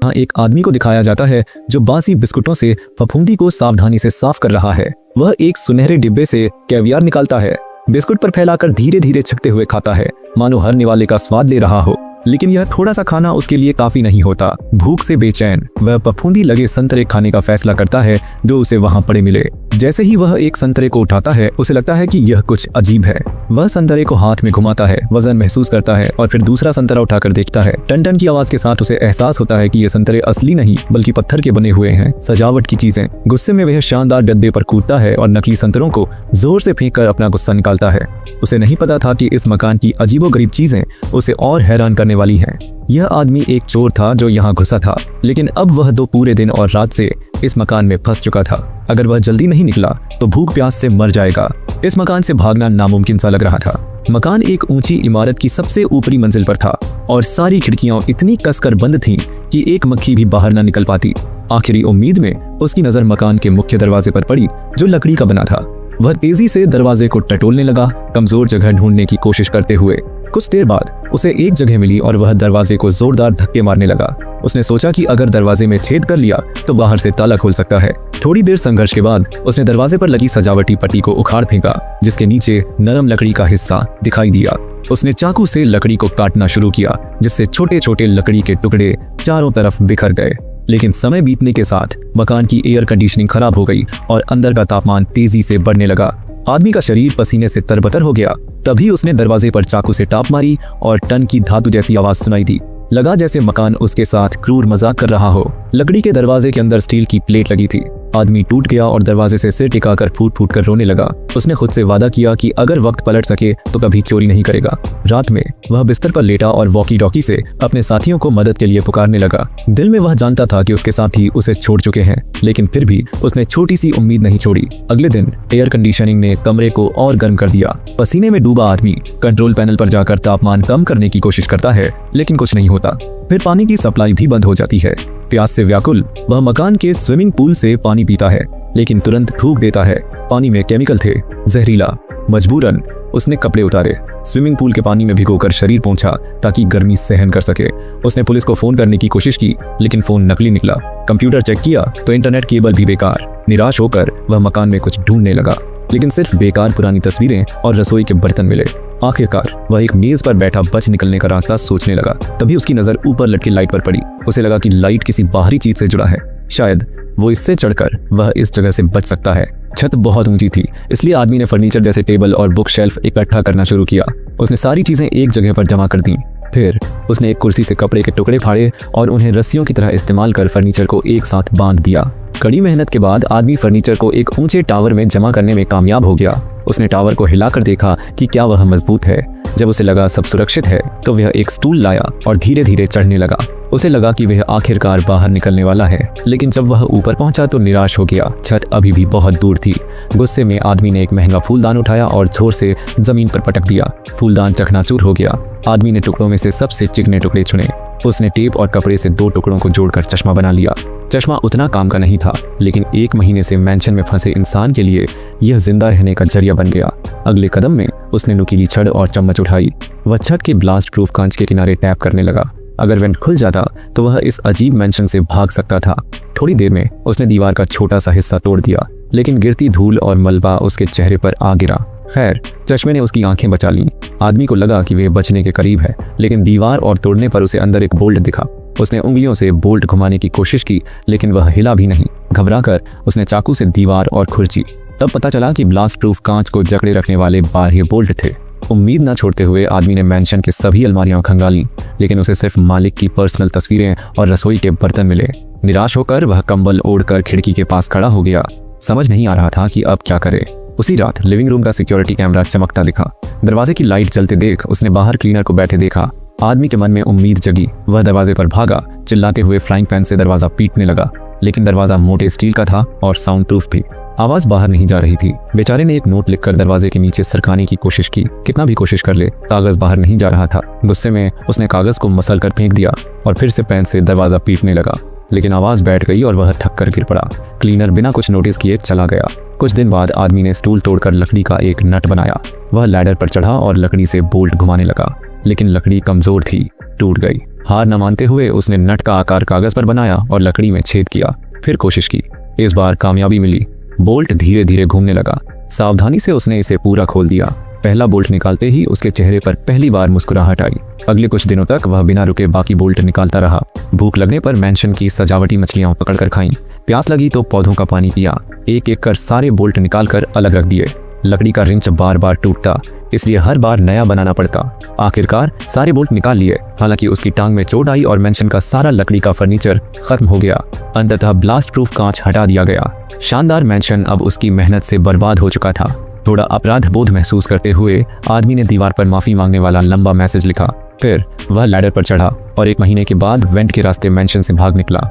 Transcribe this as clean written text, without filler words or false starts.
यहाँ एक आदमी को दिखाया जाता है जो बासी बिस्कुटों से फफूंदी को सावधानी से साफ कर रहा है। वह एक सुनहरे डिब्बे से कैवियार निकालता है, बिस्कुट पर फैलाकर धीरे धीरे छकते हुए खाता है, मानो हर निवाले का स्वाद ले रहा हो। लेकिन यह थोड़ा सा खाना उसके लिए काफी नहीं होता। भूख से बेचैन वह फफूंदी लगे संतरे खाने का फैसला करता है जो उसे वहां पड़े मिले। जैसे ही वह एक संतरे को उठाता है उसे लगता है कि यह कुछ अजीब है। वह संतरे को हाथ में घुमाता है, वजन महसूस करता है और फिर दूसरा संतरा उठाकर देखता है। टन टन की आवाज के साथ उसे एहसास होता है कि ये संतरे असली नहीं बल्कि पत्थर के बने हुए हैं, सजावट की चीजें। गुस्से में वह शानदार गद्दे पर कूदता है और नकली संतरों को जोर से फेंककर अपना गुस्सा निकालता है। उसे नहीं पता था कि इस मकान की अजीबोगरीब चीजें उसे और हैरान करने वाली हैं। यह आदमी एक चोर था जो यहाँ घुसा था, लेकिन अब वह 2 पूरे दिन और रात से इस मकान में फंस चुका था। अगर वह जल्दी नहीं निकला तो भूख प्यास से मर जाएगा। इस मकान से भागना नामुमकिन सा लग रहा था। मकान एक ऊंची इमारत की सबसे ऊपरी मंजिल पर था और सारी खिड़कियां इतनी कसकर बंद थीं कि एक मक्खी भी बाहर न निकल पाती। आखिरी उम्मीद में उसकी नजर मकान के मुख्य दरवाजे पर पड़ी जो लकड़ी का बना था। वह तेजी से दरवाजे को टटोलने लगा, कमजोर जगह ढूंढने की कोशिश करते हुए। कुछ देर बाद उसे एक जगह मिली और वह दरवाजे को जोरदार धक्के मारने लगा। उसने सोचा कि अगर दरवाजे में छेद कर लिया तो बाहर से ताला खुल सकता है। थोड़ी देर संघर्ष के बाद उसने दरवाजे पर लगी सजावटी पट्टी को उखाड़ फेंका, जिसके नीचे नरम लकड़ी का हिस्सा दिखाई दिया। उसने चाकू से लकड़ी को काटना शुरू किया, जिससे छोटे छोटे लकड़ी के टुकड़े चारों तरफ बिखर गए। लेकिन समय बीतने के साथ मकान की एयर कंडीशनिंग खराब हो गई और अंदर का तापमान तेजी से बढ़ने लगा। आदमी का शरीर पसीने से तरबतर हो गया। तभी उसने दरवाजे पर चाकू से टाप मारी और टन की धातु जैसी आवाज सुनाई दी। लगा जैसे मकान उसके साथ क्रूर मजाक कर रहा हो। लकड़ी के दरवाजे के अंदर स्टील की प्लेट लगी थी। आदमी टूट गया और दरवाजे से सिर टिकाकर फूट फूट कर रोने लगा। उसने खुद से वादा किया कि अगर वक्त पलट सके तो कभी चोरी नहीं करेगा। रात में वह बिस्तर पर लेटा और वॉकी टॉकी से अपने साथियों को मदद के लिए पुकारने लगा। दिल में वह जानता था कि उसके साथी उसे छोड़ चुके हैं, लेकिन फिर भी उसने छोटी सी उम्मीद नहीं छोड़ी। अगले दिन एयर कंडीशनिंग ने कमरे को और गर्म कर दिया। पसीने में डूबा आदमी कंट्रोल पैनल पर जाकर तापमान कम करने की कोशिश करता है, लेकिन कुछ नहीं होता। फिर पानी की सप्लाई भी बंद हो जाती है। प्यास से व्याकुल वह मकान के स्विमिंग पूल से पानी पीता है, लेकिन तुरंत थूक देता है। पानी में केमिकल थे, जहरीला। मजबूरन उसने कपड़े उतारे, स्विमिंग पूल के पानी में भिगोकर शरीर पोंछा ताकि गर्मी सहन कर सके। उसने पुलिस को फोन करने की कोशिश की, लेकिन फोन नकली निकला। कंप्यूटर चेक किया तो इंटरनेट केबल भी बेकार। निराश होकर वह मकान में कुछ ढूंढने लगा, लेकिन सिर्फ बेकार पुरानी तस्वीरें और रसोई के बर्तन मिले। आखिरकार वह एक मेज पर बैठा बच निकलने का रास्ता सोचने लगा। तभी उसकी नजर ऊपर लटकी लाइट पर पड़ी। उसे लगा कि लाइट किसी बाहरी चीज से जुड़ा है। शायद वो इससे चढ़कर वह इस जगह से बच सकता है। छत बहुत ऊंची थी, इसलिए आदमी ने फर्नीचर जैसे टेबल और बुक शेल्फ इकट्ठा करना शुरू किया। उसने सारी चीजें एक जगह पर जमा कर दी। फिर उसने एक कुर्सी से कपड़े के टुकड़े फाड़े और उन्हें रस्सियों की तरह इस्तेमाल कर फर्नीचर को एक साथ बांध दिया। कड़ी मेहनत के बाद आदमी फर्नीचर को एक ऊंचे टावर में जमा करने में कामयाब हो गया। उसने टावर को हिलाकर देखा कि क्या वह मजबूत है। जब उसे लगा सब सुरक्षित है तो वह एक स्टूल लाया और धीरे धीरे चढ़ने लगा। उसे लगा कि वह आखिरकार बाहर निकलने वाला है, लेकिन जब वह ऊपर पहुंचा तो निराश हो गया। छत अभी भी बहुत दूर थी। गुस्से में आदमी ने एक महंगा फूलदान उठाया और जोर से जमीन पर पटक दिया। फूलदान चकनाचूर हो गया। आदमी ने टुकड़ों में से सबसे चिकने टुकड़े चुने। उसने टेप और कपड़े से 2 टुकड़ों को जोड़कर चश्मा बना लिया। चश्मा उतना काम का नहीं था, लेकिन 1 महीने से मेंशन में फंसे इंसान के लिए यह जिंदा रहने का जरिया बन गया। अगले कदम में उसने नुकीली छड़ और चम्मच उठाई। वह छत के ब्लास्ट प्रूफ कांच के किनारे टैप करने लगा। अगर वेंट खुल जाता तो वह इस अजीब मेंशन से भाग सकता था। थोड़ी देर में उसने दीवार का छोटा सा हिस्सा तोड़ दिया, लेकिन गिरती धूल और मलबा उसके चेहरे पर आ गिरा। खैर, चश्मे ने उसकी आंखें बचा लीं। आदमी को लगा कि वह बचने के करीब है, लेकिन दीवार और तोड़ने पर उसे अंदर एक बोल्ट दिखा। उसने उंगलियों से बोल्ट घुमाने की कोशिश की, लेकिन वह हिला भी नहीं। घबराकर उसने चाकू से दीवार और खुरची। तब पता चला कि ब्लास्ट प्रूफ कांच को जकड़े रखने वाले बारह बोल्ट थे। उम्मीद न छोड़ते हुए आदमी ने मेंशन के सभी अलमारियां खंगाली, लेकिन उसे सिर्फ मालिक की पर्सनल तस्वीरें और रसोई के बर्तन मिले। निराश होकर वह कंबल ओढ़कर खिड़की के पास खड़ा हो गया। समझ नहीं आ रहा था कि अब क्या करे। उसी रात लिविंग रूम का सिक्योरिटी कैमरा चमकता दिखा। दरवाजे की लाइट जलते देख उसने बाहर क्लीनर को बैठे देखा। आदमी के मन में उम्मीद जगी। वह दरवाजे पर भागा, चिल्लाते हुए फ्राइंग पैन से दरवाजा पीटने लगा, लेकिन दरवाजा मोटे स्टील का था और साउंड प्रूफ भी। आवाज बाहर नहीं जा रही थी। बेचारे ने एक नोट लिखकर दरवाजे के नीचे सरकाने की कोशिश की। कितना भी कोशिश कर ले, कागज बाहर नहीं जा रहा था। गुस्से में उसने कागज को मसल कर फेंक दिया और फिर से पेन से दरवाजा पीटने लगा, लेकिन आवाज बैठ गई और वह थक कर गिर पड़ा। क्लीनर बिना कुछ नोटिस किए चला गया। कुछ दिन बाद आदमी ने स्टूल तोड़कर लकड़ी का एक नट बनाया। वह लैडर पर चढ़ा और लकड़ी से बोल्ट घुमाने लगा, लेकिन लकड़ी कमजोर थी, टूट गई। हार न मानते हुए उसने नट का आकार कागज पर बनाया और लकड़ी में छेद किया। फिर कोशिश की। इस बार कामयाबी मिली। बोल्ट धीरे धीरे घूमने लगा। सावधानी से उसने इसे पूरा खोल दिया। पहला बोल्ट निकालते ही उसके चेहरे पर पहली बार मुस्कुराहट आई। अगले कुछ दिनों तक वह बिना रुके बाकी बोल्ट निकालता रहा। भूख लगने पर मेंशन की सजावटी मछलियां पकड़कर खाईं। प्यास लगी तो पौधों का पानी पिया। एक एक कर सारे बोल्ट निकालकर अलग रख दिए। लकड़ी का रिंच बार बार टूटता, इसलिए हर बार नया बनाना पड़ता। आखिरकार सारे बोल्ट निकाल लिए। हालांकि उसकी टांग में चोट आई और मेंशन का सारा लकड़ी का फर्नीचर खत्म हो गया। अंततः ब्लास्ट प्रूफ कांच हटा दिया गया। शानदार मेंशन अब उसकी मेहनत से बर्बाद हो चुका था। थोड़ा अपराध बोध महसूस करते हुए आदमी ने दीवार पर माफी मांगने वाला लंबा मैसेज लिखा। फिर वह लैडर पर चढ़ा और 1 महीने के बाद वेंट के रास्ते मेंशन से भाग निकला।